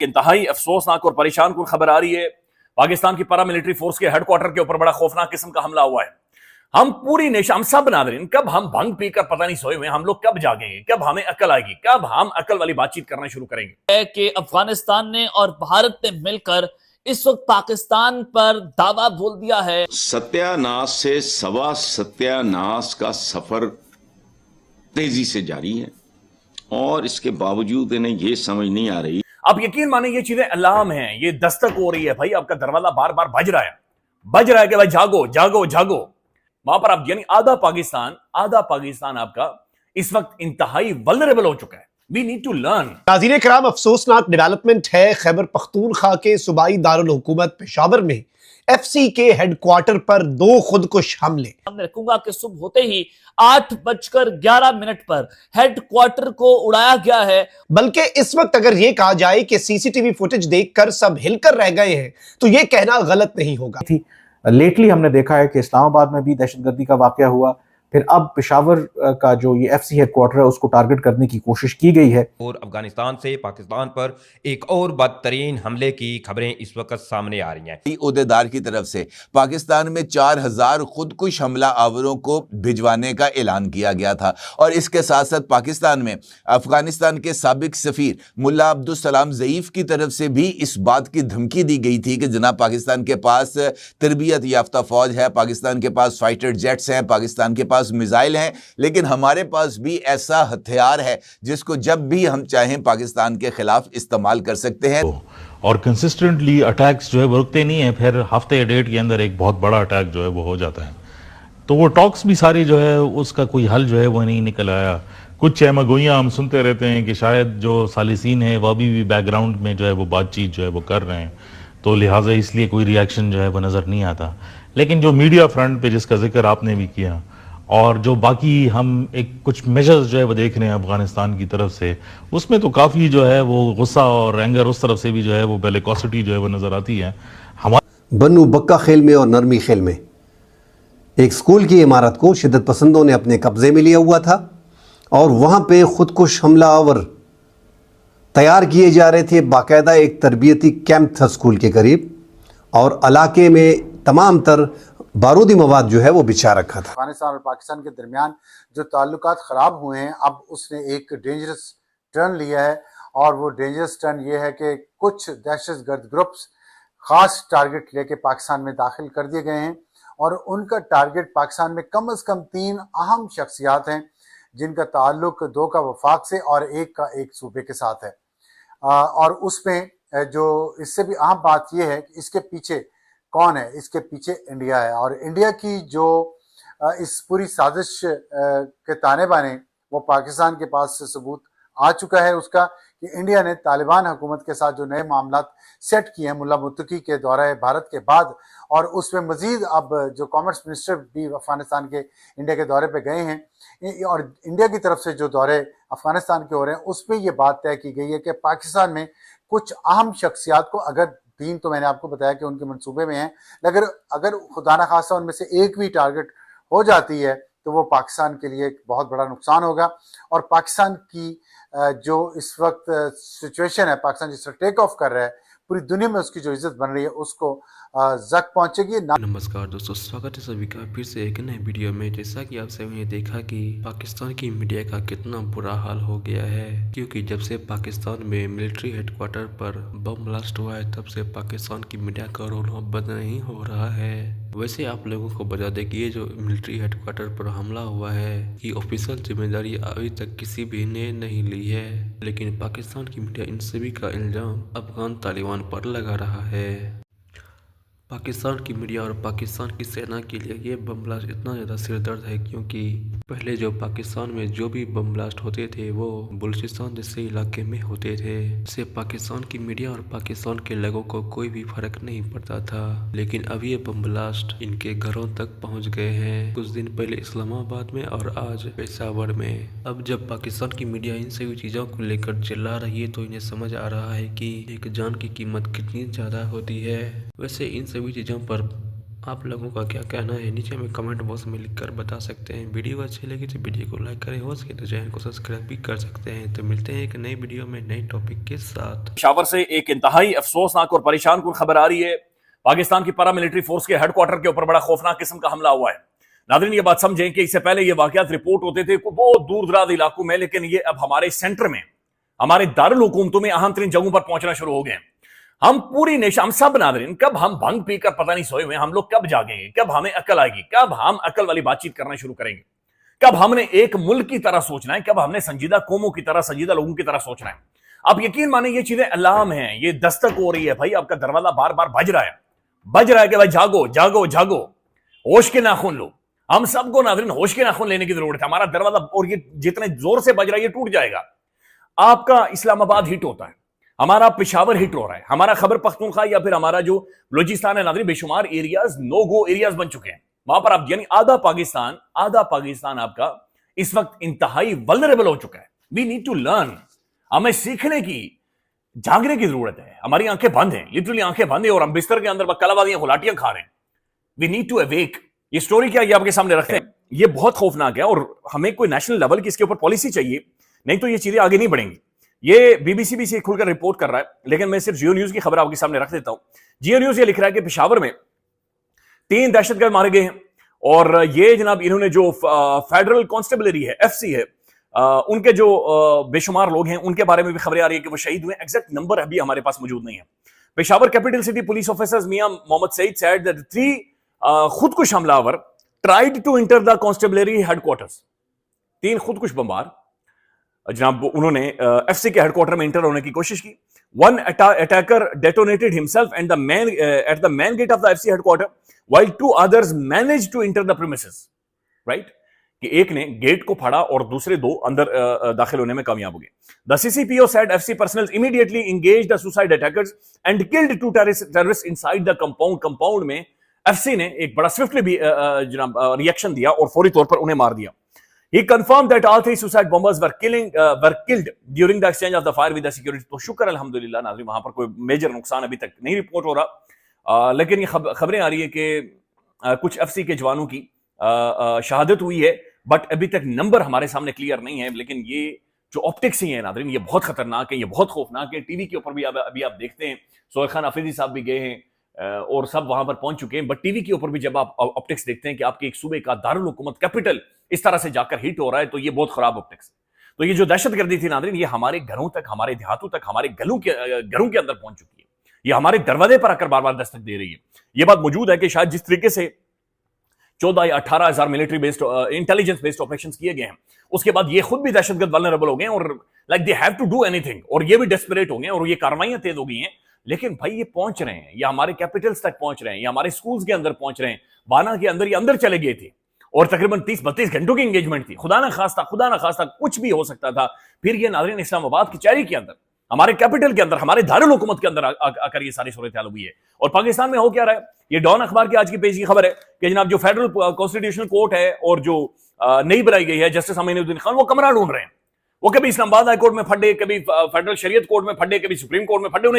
इंतहाई अफसोसनाक और परेशान कुन खबर आ रही है। पाकिस्तान की पैरा मिलिट्री फोर्स के हेडक्वार्टर के ऊपर बड़ा खौफनाक किस्म का हमला हुआ है। हम पूरी नेशन, हम सब नाज़रीन, कब हम भंग पीकर पता नहीं सोए हुए, हम लोग कब जागेंगे, कब हमें अकल आएगी, कब हम अकल वाली बातचीत करना शुरू करेंगे। कि अफगानिस्तान ने और भारत ने मिलकर इस वक्त पाकिस्तान पर दावा बोल दिया है। सत्यानाश से सवा सत्यानाश का सफर तेजी से जारी है और इसके बावजूद इन्हें यह समझ नहीं आ रही। आप यकीन माने ये चीजें अलार्म हैं, ये दस्तक हो रही है भाई, आपका दरवाजा बार बार बज रहा है कि भाई जागो जागो जागो। वहां पर आप यानी आधा पाकिस्तान आपका इस वक्त इंतहाई वल्नरेबल हो चुका है। We need to learn. नाज़रीन किराम, अफसोसनाक डेवलपमेंट है खैबर पख्तूनख्वा के सूबाई दारुल हुकूमत पेशावर में एफसी के हेडक्वार्टर पर 2 खुदकुश हमले। हमने रखूंगा कि सुबह होते ही 8:11 पर हेडक्वार्टर को उड़ाया गया है। बल्कि इस वक्त अगर यह कहा जाए कि सीसीटीवी फुटेज देखकर सब हिलकर रह गए हैं तो यह कहना गलत नहीं होगा। लेटली हमने देखा है कि इस्लामाबाद में भी दहशतगर्दी का वाकया हुआ, फिर अब पेशावर का जो ये एफसी हेडक्वार्टर है उसको टारगेट करने की कोशिश की गई है। और अफगानिस्तान से पाकिस्तान पर एक और बदतरीन हमले की खबरें इस वक्त सामने आ रही हैं। ओहदेदार की तरफ से पाकिस्तान में 4000 खुदकुश हमला आवरों को भिजवाने का ऐलान किया गया था और इसके साथ साथ पाकिस्तान में अफगानिस्तान के साबिक सफीर मुल्ला अब्दुल सलाम ज़ईफ की तरफ से भी इस बात की धमकी दी गई थी कि जनाब पाकिस्तान के पास तरबियत याफ्ता फौज है, पाकिस्तान के पास फाइटर जेट्स हैं, पाकिस्तान के पास मिसाइल हैं, लेकिन हमारे पास भी ऐसा हथियार है जिसको जब भी हम चाहें पाकिस्तान के खिलाफ इस्तेमाल कर सकते हैं। और कंसिस्टेंटली अटैक्स जो है वो रुकते नहीं है, फिर हफ्ते डेढ़ के अंदर एक बहुत बड़ा अटैक जो है वो हो जाता है। तो वो टॉक्स भी सारी जो है उसका कोई हल जो है वो नहीं निकल आया। कुछ चहमगोइयाँ हम सुनते रहते हैं कि शायद जो सालिसीन है वो अभी भी बैकग्राउंड में जो है वो बातचीत जो है वो कर रहे हैं, तो लिहाजा इसलिए कोई रिएक्शन जो है वो नज़र नहीं आता। लेकिन जो मीडिया फ्रंट पे जिसका जिक्र आपने भी किया और जो बाकी हम एक कुछ मेजर्स जो है वो देख रहे हैं अफगानिस्तान की तरफ से, उसमें तो काफ़ी जो है वो गुस्सा और एंगर उस तरफ से भी जो है वो बेलिकोसिटी जो है वो नज़र आती है। हमारे बन्नू बक्का खेल में और नरमी खेल में एक स्कूल की इमारत को शिद्दत पसंदों ने अपने कब्जे में लिया हुआ था और वहाँ पे खुदकुश हमला आवर तैयार किए जा रहे थे। बाकायदा एक तरबियती कैंप था स्कूल के करीब और इलाके में तमाम तर बारूदी मवाद जो है वो बिछा रखा था। अफगानिस्तान और पाकिस्तान के दरमियान जो ताल्लुकात ख़राब हुए हैं, अब उसने एक डेंजरस टर्न लिया है और वो डेंजरस टर्न ये है कि कुछ दहशतगर्द ग्रुप्स ख़ास टारगेट लेके पाकिस्तान में दाखिल कर दिए गए हैं और उनका टारगेट पाकिस्तान में कम से कम 3 अहम शख्सियात हैं जिनका ताल्लुक 2 का वफाक से और 1 का एक सूबे के साथ है। और उसमें जो इससे भी अहम बात यह है कि इसके पीछे कौन है, इसके पीछे इंडिया है और इंडिया की जो इस पूरी साजिश के ताने बाने वो पाकिस्तान के पास से सबूत आ चुका है उसका कि इंडिया ने तालिबान हुकूमत के साथ जो नए मामलात सेट किए हैं मुल्ला मुत्तकी के दौरे भारत के बाद, और उसमें मजीद अब जो कॉमर्स मिनिस्टर भी अफगानिस्तान के इंडिया के दौरे पे गए हैं और इंडिया की तरफ से जो दौरे अफगानिस्तान के हो रहे हैं उसमें ये बात तय की गई है कि पाकिस्तान में कुछ अहम शख्सियात को, अगर 3 तो मैंने आपको बताया कि उनके मंसूबे में हैं, अगर खुदा न खासा उनमें से एक भी टारगेट हो जाती है तो वो पाकिस्तान के लिए एक बहुत बड़ा नुकसान होगा और पाकिस्तान की जो इस वक्त सिचुएशन है, पाकिस्तान जिस तरह टेक ऑफ कर रहा है, पूरी दुनिया में उसकी जो इज्जत बन रही है उसको जक पहुंचेगी। नमस्कार दोस्तों, स्वागत है सभी का फिर से एक नए वीडियो में। जैसा कि आप सभी ने देखा कि पाकिस्तान की मीडिया का कितना बुरा हाल हो गया है, क्योंकि जब से पाकिस्तान में मिलिट्री हेडक्वार्टर पर बम ब्लास्ट हुआ है तब से पाकिस्तान की मीडिया का रोल बंद नहीं हो रहा है। वैसे आप लोगों को बता दें कि ये जो मिलिट्री हेडक्वार्टर पर हमला हुआ है कि ऑफिशियल जिम्मेदारी अभी तक किसी भी ने नहीं ली है, लेकिन पाकिस्तान की मीडिया इन सभी का इल्जाम अफगान तालिबान पर लगा रहा है। पाकिस्तान की मीडिया और पाकिस्तान की सेना के लिए ये बम ब्लास्ट इतना ज़्यादा सिरदर्द है क्योंकि पहले जो पाकिस्तान में जो भी बम ब्लास्ट होते थे वो बलूचिस्तान जैसे इलाके में होते थे। इससे पाकिस्तान की मीडिया और पाकिस्तान के लोगों को कोई भी फर्क नहीं पड़ता था, लेकिन अब ये बम ब्लास्ट इनके घरों तक पहुंच गए हैं। कुछ दिन पहले इस्लामाबाद में और आज पेशावर में। अब जब पाकिस्तान की मीडिया इन सभी चीज़ों को लेकर चिल्ला रही है तो इन्हें समझ आ रहा है कि एक जान की कीमत कितनी ज़्यादा होती है। वैसे इन सभी चीज़ों पर आप लोगों का क्या कहना है नीचे में कमेंट बॉक्स में लिखकर बता सकते हैं। वीडियो अच्छी लगी तो वीडियो को लाइक करें, हो सके तो चैनल को सब्सक्राइब भी कर सकते हैं। तो मिलते हैं एक नई वीडियो में नई टॉपिक के साथ। पेशावर से एक इंतहाई अफसोसनाक और परेशान कुन खबर आ रही है। पाकिस्तान की पैरामिलिट्री फोर्स के हेडक्वार्टर के ऊपर बड़ा खौफनाक किस्म का हमला हुआ है। नाज़रीन ये बात समझें कि इससे पहले ये वाकयात रिपोर्ट होते थे बहुत दूर दराज इलाकों में, लेकिन ये अब हमारे सेंटर में, हमारे दारुल हुकूमतों में अहम तरीन जगहों पर पहुंचना शुरू हो गए हैं। हम पूरी नेशन, हम सब नाज़रीन, कब हम भंग पीकर पता नहीं सोए हुए, हम लोग कब जागेंगे, कब हमें अकल आएगी, कब हम अकल वाली बातचीत करना शुरू करेंगे, कब हमने एक मुल्क की तरह सोचना है, कब हमने संजीदा कौमों की तरह, संजीदा लोगों की तरह सोचना है। आप यकीन माने ये चीजें अलार्म हैं, ये दस्तक हो रही है भाई, आपका दरवाजा बार बार बज रहा है कि भाई जागो जागो जागो, होश के नाखून लो। हम सबको नाज़रीन होश के नाखून लेने की जरूरत है। हमारा दरवाजा, और ये जितने जोर से बज रहा है ये टूट जाएगा। आपका इस्लामाबाद हिट होता है, हमारा पेशावर हिट हो रहा है, हमारा खैबर पख्तूनख्वा या फिर हमारा जो बलूचिस्तान है नाज़रीन, बेशुमार एरियाज नो गो एरियाज बन चुके हैं। वहां पर आप यानी आधा पाकिस्तान आपका इस वक्त इंतहाई वल्नरेबल हो चुका है। वी नीड टू लर्न, हमें सीखने की, जागने की जरूरत है। हमारी आंखें बंद हैं, लिटरली आंखें बंद हैं, और हम बिस्तर के अंदर कलाबाजियां गुलाटियां खा रहे हैं। We need to awake. ये स्टोरी क्या, ये आपके सामने रखते हैं, ये बहुत खौफनाक है और हमें कोई नेशनल लेवल की इसके ऊपर पॉलिसी चाहिए, नहीं तो ये चीजें आगे नहीं बढ़ेंगी। ये बीबीसी भी से खुलकर रिपोर्ट कर रहा है, लेकिन मैं सिर्फ जियो न्यूज की खबर आपके सामने रख देता हूं। जियो न्यूज ये लिख रहा है कि पेशावर में 3 दहशतगर्द मारे गए हैं, और ये जनाब इन्होंने जो फेडरल कांस्टेबलरी है, FC है, उनके जो बेशुमार लोग हैं उनके बारे में भी खबरें आ रही है कि वो शहीद हुए। एग्जैक्ट नंबर अभी हमारे पास मौजूद नहीं है। Peshawar capital city police officers Mian Mohammad Saeed said that 3 खुदकुश हमलावर tried to enter the constabulary headquarters. 3 खुदकुश बमबार जनाब उन्होंने FC के हेडक्वार्टर में एंटर होने की कोशिश की। One attacker detonated himself and at the main gate of the FC headquarter, while 2 others managed to enter the premises. Right? कि एक ने गेट को फाड़ा और दूसरे 2 अंदर दाखिल होने में कामयाब हो गए। The CCPO said FC personnel immediately engaged the suicide attackers and killed 2 terrorists inside the compound. Compound में FC ने एक बड़ा स्विफ्टली भी जनाब रिएक्शन दिया और फौरी तौर पर उन्हें मार दिया। He confirmed that all 3 suicide bombers were killed during the exchange of the fire with the security. तो शुक्र अल्हम्दुलिल्लाह नाज़रीन, वहां पर कोई मेजर नुकसान अभी तक नहीं रिपोर्ट हो रहा, लेकिन ये खबरें आ रही है कि कुछ FC के जवानों की शहादत हुई है, बट अभी तक नंबर हमारे सामने क्लियर नहीं है। लेकिन ये जो ऑप्टिक्स ही है नाज़रीन, ये बहुत खतरनाक है, ये बहुत खौफनाक है। टीवी के ऊपर भी अभी आप देखते हैं, सोहेल खान आफरीदी साहब भी गए हैं और सब वहां पर पहुंच चुके हैं, बट टीवी के ऊपर भी जब आप ऑप्टिक्स देखते हैं कि आपके एक सूबे का दारुल हुकूमत कैपिटल इस तरह से जाकर हिट हो रहा है, तो ये बहुत खराब ऑप्टिक्स। तो ये जो दहशतगर्दी थी नाज़रीन, ये हमारे घरों तक, हमारे देहातों तक, हमारे घरों के अंदर पहुंच चुकी है। ये हमारे दरवाजे पर आकर बार बार दस्तक दे रही है। ये बात मौजूद है कि शायद जिस तरीके से 14 या 18 हजार military based intelligence based operations किए गए हैं, उसके बाद ये खुद भी दहशतगर्द वल्नरेबल हो गए और like they have to do anything, और ये भी डेस्परेट हो गए और ये कार्रवाइयां तेज हो गई हैं। लेकिन भाई ये पहुंच रहे हैं, ये हमारे कैपिटल्स तक पहुंच रहे हैं, ये हमारे स्कूल्स के अंदर पहुंच रहे हैं। बाना के अंदर ये अंदर चले गए थे और तकरीबन 30-32 घंटों की एंगेजमेंट थी। खुदा ना खास्ता कुछ भी हो सकता था। फिर ये नाज़रीन इस्लामाबाद की चेरी के अंदर, हमारे कैपिटल के अंदर, हमारे दारुल हुकूमत के अंदर आकर ये सारी सूरत हाल हुई है। और पाकिस्तान में हो क्या रहा है, ये डॉन अखबार की आज की पेज की खबर है कि जनाब जो फेडरल कॉन्स्टिट्यूशनल कोर्ट है और जो नई बनाई गई है जस्टिस अमीनुद्दीन खान, वो कमरा ढूंढ रहे हैं। वो कभी इस्लामाबाद हाई कोर्ट में फटे, कभी फेडरल शरीयत कोर्ट में फटे, कभी सुप्रीम कोर्ट में फटे। उन्हें